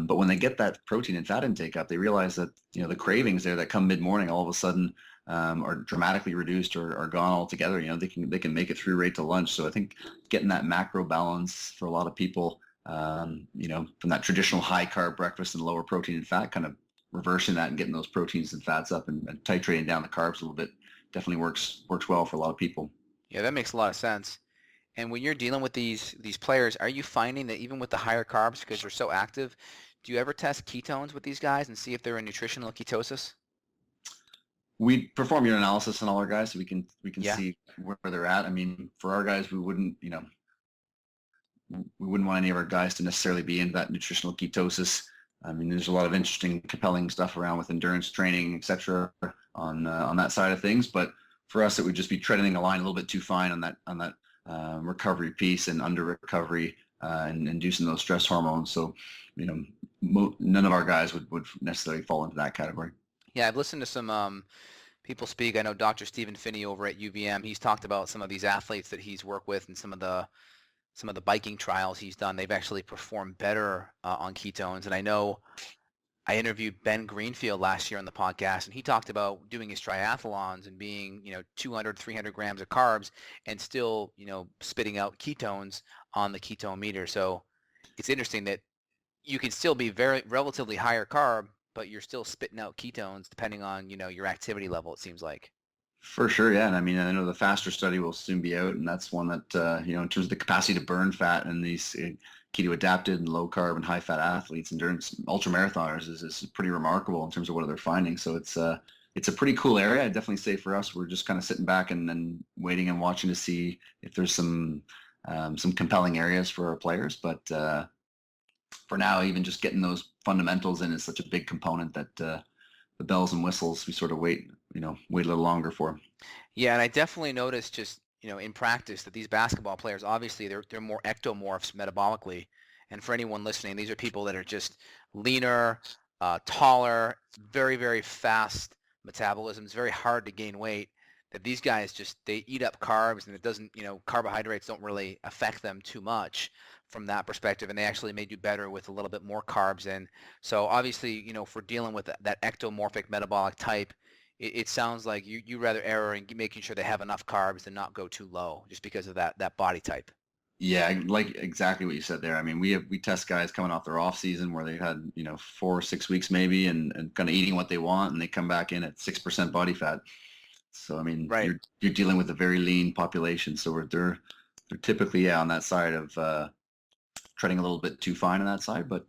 Speaker 3: But when they get that protein and fat intake up, they realize that the cravings there that come mid-morning all of a sudden are dramatically reduced or are gone altogether. They can make it through right to lunch. So I think getting that macro balance for a lot of people, from that traditional high carb breakfast and lower protein and fat, kind of reversing that and getting those proteins and fats up and titrating down the carbs a little bit definitely works well for a lot of people.
Speaker 2: Yeah, that makes a lot of sense. And when you're dealing with these players, are you finding that even with the higher carbs, because they're so active, do you ever test ketones with these guys and see if they're in nutritional ketosis?
Speaker 3: We perform urinalysis on all our guys, so we can
Speaker 2: Yeah.
Speaker 3: see where they're at. I mean, for our guys, we wouldn't want any of our guys to necessarily be in that nutritional ketosis. I mean, there's a lot of interesting, compelling stuff around with endurance training, et cetera, on that side of things. But for us, it would just be treading the line a little bit too fine on that recovery piece and under recovery and inducing those stress hormones. So, none of our guys would necessarily fall into that category.
Speaker 2: Yeah, I've listened to some people speak. I know Dr. Stephen Finney over at UVM, he's talked about some of these athletes that he's worked with and some of the biking trials he's done. They've actually performed better on ketones. And I know I interviewed Ben Greenfield last year on the podcast, and he talked about doing his triathlons and being, 200, 300 grams of carbs and still, spitting out ketones on the ketone meter. So it's interesting that you can still be very relatively higher carb, but you're still spitting out ketones depending on, your activity level, it seems like.
Speaker 3: For sure, yeah. And I mean, I know the faster study will soon be out, and that's one that, in terms of the capacity to burn fat in these keto adapted and low carb and high fat athletes, endurance ultra marathoners is pretty remarkable in terms of what they're finding. So it's a pretty cool area. I'd definitely say for us, we're just kind of sitting back and waiting and watching to see if there's some compelling areas for our players. But for now, even just getting those fundamentals in is such a big component that the bells and whistles we sort of wait a little longer for.
Speaker 2: Yeah, and I definitely noticed just, in practice that these basketball players, obviously they're more ectomorphs metabolically. And for anyone listening, these are people that are just leaner, taller, very, very fast metabolism. It's very hard to gain weight. That these guys just, they eat up carbs, and it doesn't, carbohydrates don't really affect them too much from that perspective. And they actually may do better with a little bit more carbs in. So obviously, if we're dealing with that ectomorphic metabolic type, it sounds like you rather err in making sure they have enough carbs and not go too low just because of that body type.
Speaker 3: Yeah, like exactly what you said there. I mean, we test guys coming off their off season where they had 4 or 6 weeks maybe and kind of eating what they want, and they come back in at 6% body fat. So I mean,
Speaker 2: Right.
Speaker 3: you're dealing with a very lean population. So they're typically on that side of treading a little bit too fine on that side, but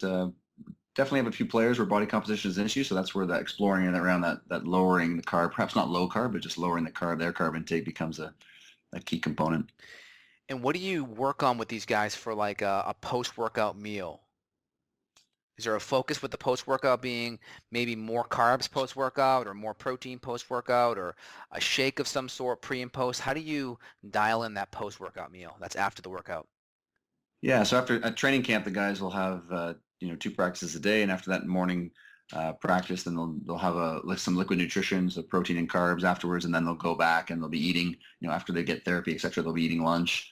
Speaker 3: definitely have a few players where body composition is an issue. So that's where that exploring and around that lowering the carb, perhaps not low carb, but just lowering their carb intake becomes a key component.
Speaker 2: And what do you work on with these guys for like a post-workout meal? Is there a focus with the post-workout being maybe more carbs post-workout or more protein post-workout or a shake of some sort pre and post? How do you dial in that post-workout meal? That's after the workout.
Speaker 3: Yeah, so after at training camp, the guys will have 2 practices a day, and after that morning practice, then they'll have some liquid nutrition, so protein and carbs afterwards, and then they'll go back and they'll be eating. After they get therapy, etc., they'll be eating lunch.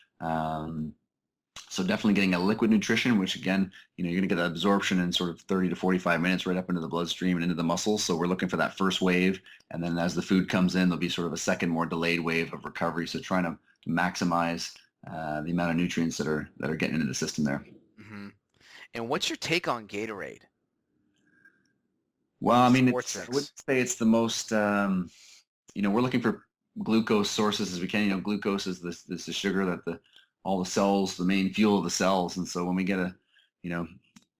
Speaker 3: So definitely getting a liquid nutrition, which again, you're going to get that absorption in sort of 30 to 45 minutes right up into the bloodstream and into the muscles. So we're looking for that first wave, and then as the food comes in, there'll be sort of a second, more delayed wave of recovery. So trying to maximize the amount of nutrients that are getting into the system there.
Speaker 2: Mm-hmm. And what's your take on Gatorade?
Speaker 3: Well, I mean,
Speaker 2: Sports
Speaker 3: I would
Speaker 2: drinks.
Speaker 3: say it's the most, we're looking for glucose sources as we can. Glucose is the sugar that all the cells, the main fuel of the cells. And so when we get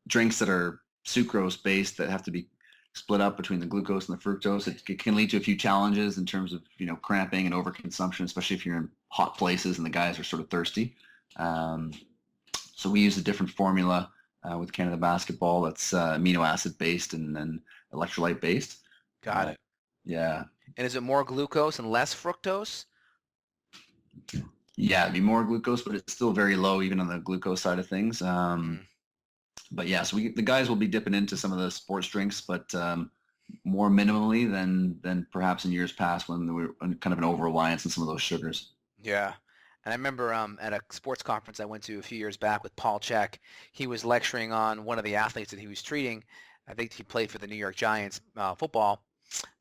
Speaker 3: drinks that are sucrose based that have to be split up between the glucose and the fructose, it can lead to a few challenges in terms of, cramping and overconsumption, especially if you're in hot places and the guys are sort of thirsty. So we use a different formula with Canada Basketball that's amino acid based and then electrolyte based.
Speaker 2: Got it.
Speaker 3: Yeah.
Speaker 2: And is it more glucose and less fructose?
Speaker 3: Yeah, it'd be more glucose, but it's still very low even on the glucose side of things. But yeah, so the guys will be dipping into some of the sports drinks, but more minimally than perhaps in years past when we were kind of an over-reliance on some of those sugars.
Speaker 2: Yeah. And I remember at a sports conference I went to a few years back with Paul Chek, he was lecturing on one of the athletes that he was treating. I think he played for the New York Giants football,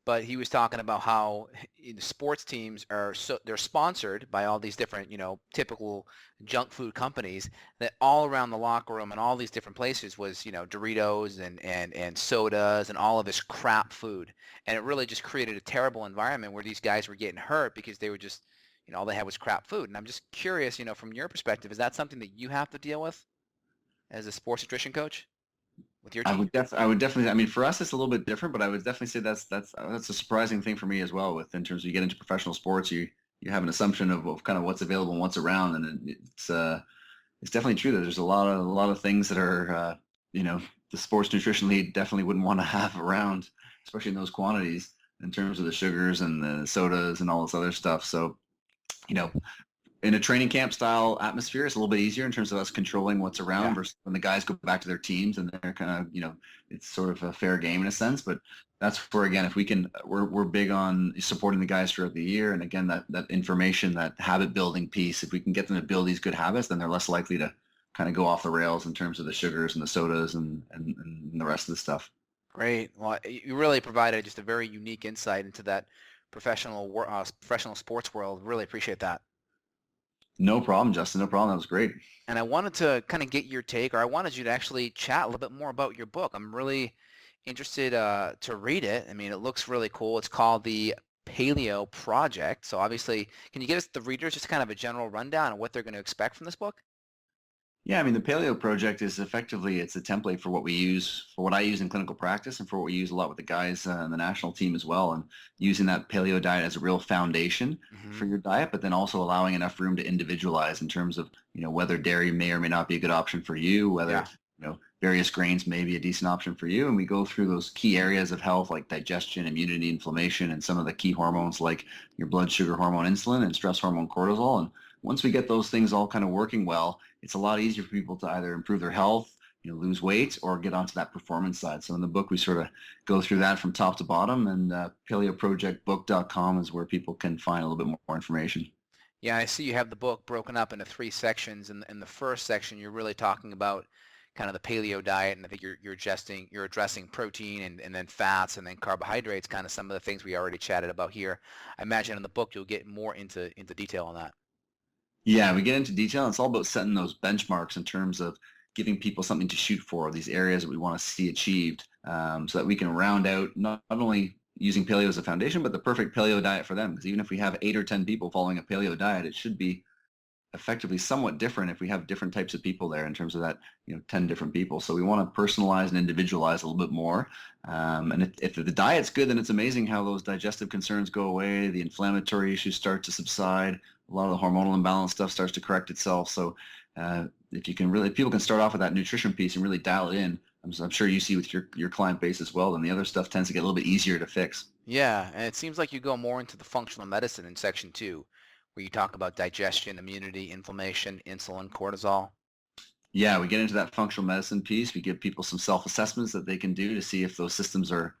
Speaker 2: but he was talking about how the sports teams they're sponsored by all these different, typical junk food companies that all around the locker room and all these different places was, Doritos and sodas and all of this crap food. And it really just created a terrible environment where these guys were getting hurt because they were just, all they had was crap food. And I'm just curious, from your perspective, is that something that you have to deal with as a sports nutrition coach with your team?
Speaker 3: I would definitely. I mean, for us, it's a little bit different, but I would definitely say that's a surprising thing for me as well. In terms of you get into professional sports, you have an assumption of kind of what's available and what's around, and it's definitely true that there's a lot of things that are the sports nutrition lead definitely wouldn't want to have around, especially in those quantities in terms of the sugars and the sodas and all this other stuff. So in a training camp style atmosphere, it's a little bit easier in terms of us controlling what's around versus when the guys go back to their teams and they're kind of, it's sort of a fair game in a sense. But that's where, again, if we can, we're big on supporting the guys throughout the year. And again, that information, that habit building piece, if we can get them to build these good habits, then they're less likely to kind of go off the rails in terms of the sugars and the sodas and the rest of the stuff.
Speaker 2: Great. Well, you really provided just a very unique insight into that professional sports world. Really appreciate that.
Speaker 3: No problem, Justin. No problem. That was great.
Speaker 2: And I wanted to kind of get your take, or I wanted you to actually chat a little bit more about your book. I'm really interested to read it. I mean, it looks really cool. It's called the Paleo Project. So obviously, can you give us, the readers, just kind of a general rundown of what they're going to expect from this book?
Speaker 3: Yeah, I mean, the Paleo Project is effectively, it's a template for what I use in clinical practice and for what we use a lot with the guys in the national team as well, and using that paleo diet as a real foundation for your diet, but then also allowing enough room to individualize in terms of, whether dairy may or may not be a good option for you, whether, various grains may be a decent option for you. And we go through those key areas of health like digestion, immunity, inflammation, and some of the key hormones like your blood sugar hormone insulin and stress hormone cortisol. And once we get those things all kind of working well, it's a lot easier for people to either improve their health, lose weight, or get onto that performance side. So in the book, we sort of go through that from top to bottom, and paleoprojectbook.com is where people can find a little bit more information.
Speaker 2: Yeah, I see you have the book broken up into 3 sections. In the first section, you're really talking about kind of the paleo diet, and I think you're addressing protein and then fats and then carbohydrates, kind of some of the things we already chatted about here. I imagine in the book you'll get more into detail on that.
Speaker 3: Yeah, we get into detail. It's all about setting those benchmarks in terms of giving people something to shoot for, these areas that we want to see achieved, so that we can round out not only using paleo as a foundation, but the perfect paleo diet for them. Because even if we have 8 or 10 people following a paleo diet, it should be effectively somewhat different if we have different types of people there in terms of that, 10 different people. So we want to personalize and individualize a little bit more. And if the diet's good, then it's amazing how those digestive concerns go away. The inflammatory issues start to subside. A lot of the hormonal imbalance stuff starts to correct itself. So if people can start off with that nutrition piece and really dial it in, I'm sure you see with your client base as well, then the other stuff tends to get a little bit easier to fix.
Speaker 2: Yeah, and it seems like you go more into the functional medicine in section 2, where you talk about digestion, immunity, inflammation, insulin, cortisol.
Speaker 3: Yeah, we get into that functional medicine piece. We give people some self-assessments that they can do to see if those systems are,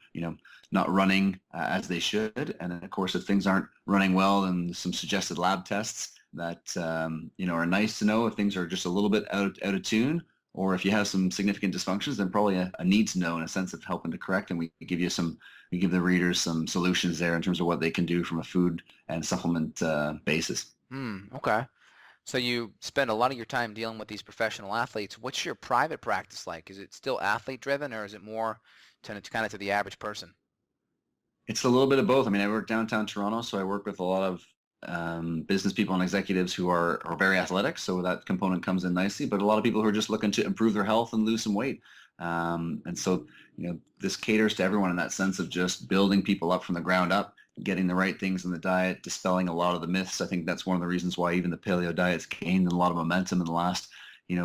Speaker 3: not running as they should. And then, of course, if things aren't running well, then some suggested lab tests that, are nice to know if things are just a little bit out of tune, or if you have some significant dysfunctions, then probably a need to know in a sense of helping to correct. And we give the readers some solutions there in terms of what they can do from a food and supplement basis.
Speaker 2: Okay. So you spend a lot of your time dealing with these professional athletes. What's your private practice like? Is it still athlete driven, or is it more kind of to the average person?
Speaker 3: It's a little bit of both. I mean, I work downtown Toronto, so I work with a lot of business people and executives who are very athletic, so that component comes in nicely, but a lot of people who are just looking to improve their health and lose some weight. And so, this caters to everyone in that sense of just building people up from the ground up, getting the right things in the diet, dispelling a lot of the myths. I think that's one of the reasons why even the paleo diet's gained a lot of momentum in the last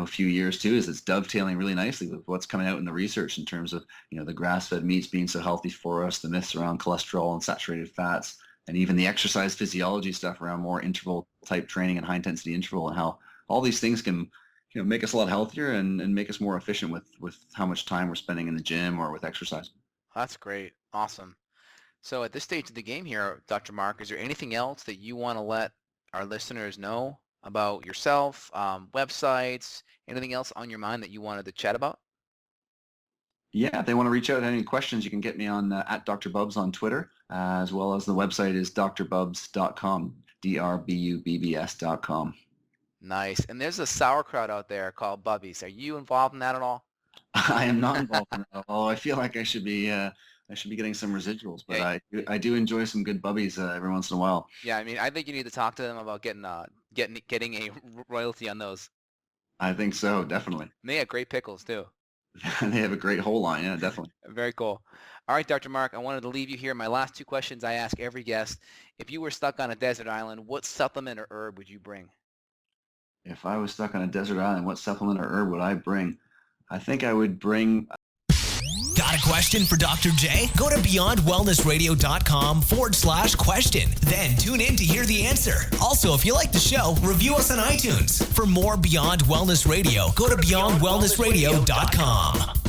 Speaker 3: few years too, is it's dovetailing really nicely with what's coming out in the research in terms of, the grass-fed meats being so healthy for us, the myths around cholesterol and saturated fats, and even the exercise physiology stuff around more interval type training and high intensity interval, and how all these things can, make us a lot healthier and make us more efficient with how much time we're spending in the gym or with exercise.
Speaker 2: That's great. Awesome. So at this stage of the game here, Dr. Marc, is there anything else that you want to let our listeners know about yourself, websites, anything else on your mind that you wanted to chat about?
Speaker 3: Yeah, if they want to reach out, any questions, you can get me on at Dr. Bubbs on Twitter, as well as the website is drbubbs.com, drbubbs.com. Nice.
Speaker 2: And there's a sauerkraut out there called Bubbies. Are you involved in that at all?
Speaker 3: I am not involved in that at all. I feel like I should be getting some residuals, but I do enjoy some good Bubbies every once in a while.
Speaker 2: Yeah, I mean, I think you need to talk to them about getting a royalty on those.
Speaker 3: I think so, definitely.
Speaker 2: And they have great pickles too.
Speaker 3: They have a great whole line, yeah, definitely.
Speaker 2: Very cool. All right, Dr. Marc, I wanted to leave you here. My last 2 questions I ask every guest. If you were stuck on a desert island, what supplement or herb would you bring?
Speaker 3: If I was stuck on a desert island, what supplement or herb would I bring? I think I would bring...
Speaker 1: Got a question for Dr. J? Go to beyondwellnessradio.com/question. Then tune in to hear the answer. Also, if you like the show, review us on iTunes. For more Beyond Wellness Radio, go to beyondwellnessradio.com.